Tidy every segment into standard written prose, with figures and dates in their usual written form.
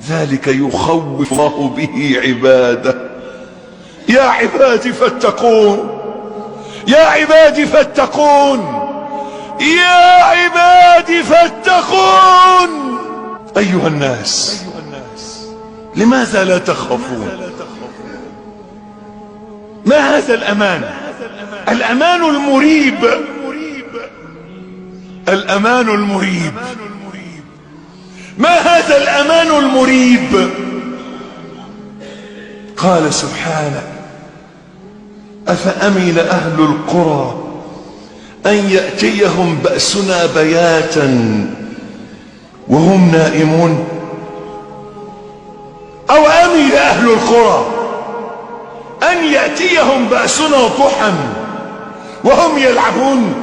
ذلك يخوف الله به عباده. يا عبادي فاتقون، يا عبادي فاتقون، يا عبادي فاتقون. أيها الناس، لماذا لا تخافون؟ ما هذا الأمان؟ الأمان المريب، الأمان المريب. ما هذا الأمان المريب؟ قال سبحانه: أفأمن أهل القرى أن يأتيهم بأسنا بياتا وهم نائمون. أو أمن أهل القرى أن يأتيهم بأسنا ضحى وهم يلعبون.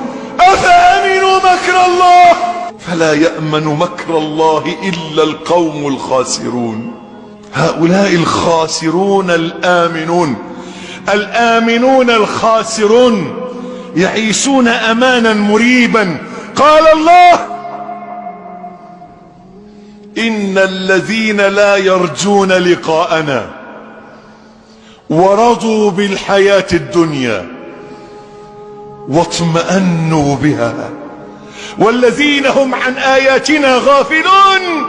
أفأمنوا مكر الله فلا يأمن مكر الله إلا القوم الخاسرون. هؤلاء الخاسرون الآمنون، الآمنون الخاسرون يعيشون أمانا مريبا. قال الله: إن الذين لا يرجون لقاءنا ورضوا بالحياة الدنيا واطمأنوا بها والذين هم عن آياتنا غافلون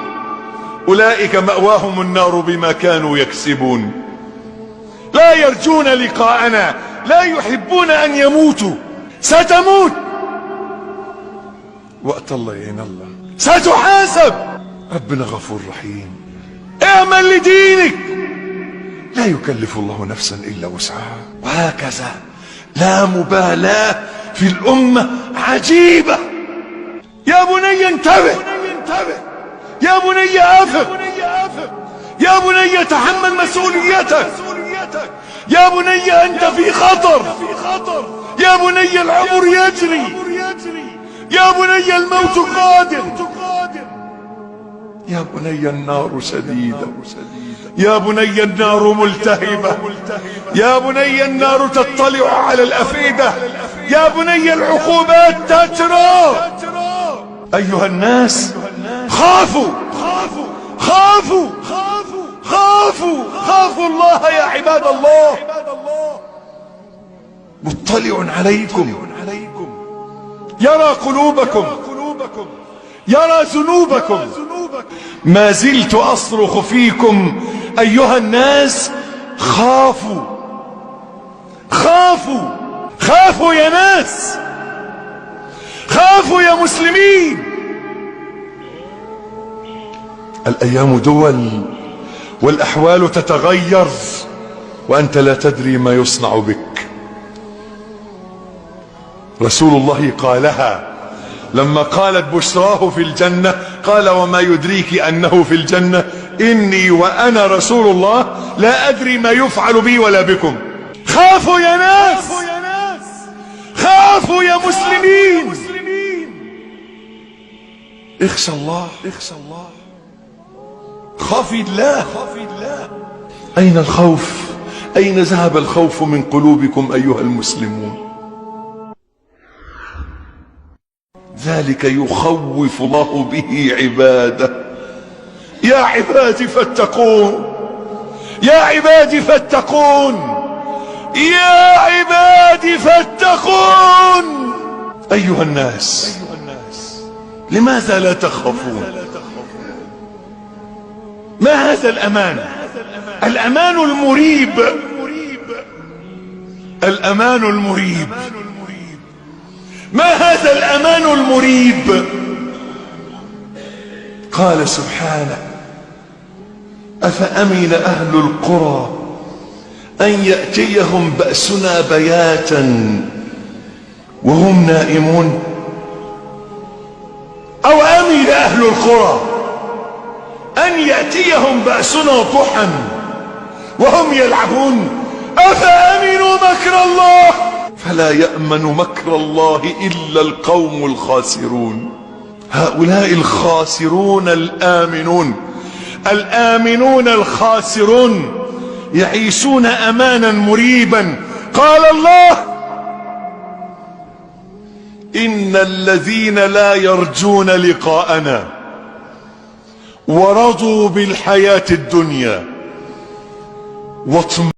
أولئك مأواهم النار بما كانوا يكسبون. لا يرجون لقاءنا، لا يحبون أن يموتوا. ستموت، وقت الله يعين الله، ستحاسب. ربنا غفور رحيم. اعمل لدينك، لا يكلف الله نفسا إلا وسعها. وهكذا لا مبالاة في الأمة عجيبة. يا بني انتبه، يا بني أفق، يا بني تحمل مسؤوليتك، يا بني أنت في خطر، يا بني العمر يجري، يا بني الموت قادم، يا بني النار شديدة، يا بني النار ملتهبة، يا بني النار تطلع على الأفئدة، يا بني العقوبات تترى. أيها الناس، خافوا خافوا خافوا خافوا الله يا عباد الله. مطلع عليكم، يرى قلوبكم، يرى ذنوبكم. ما زلت أصرخ فيكم أيها الناس: خافوا خافوا خافوا يا ناس، خافوا يا مسلمين. الأيام دول والأحوال تتغير وأنت لا تدري ما يصنع بك. رسول الله قالها لما قالت بشراه في الجنة، قال: وما يدريك أنه في الجنة؟ إني وأنا رسول الله لا أدري ما يفعل بي ولا بكم. خافوا يا ناس، خافوا يا مسلمين. اخشى الله، خاف الله. أين الخوف؟ أين ذهب الخوف من قلوبكم أيها المسلمون؟ ذلك يخوف الله به عباده. يا عبادي فاتقون، يا عبادي فاتقون، يا عبادي فاتقون. أيها الناس، لماذا لا تخافون؟ ما هذا الأمان؟ الأمان المريب، الأمان المريب. ما هذا الأمان المريب؟ قال سبحانه: أفأمن أهل القرى أن يأتيهم بأسنا بياتا وهم نائمون. أو أمن أهل القرى أن يأتيهم بأسنا ضحى وهم يلعبون. أفأمنوا مكر الله فلا يأمن مكر الله إلا القوم الخاسرون. هؤلاء الخاسرون الآمنون، الآمنون الخاسرون يعيشون أمانا مريبا. قال الله: إن الذين لا يرجون لقاءنا ورضوا بالحياة الدنيا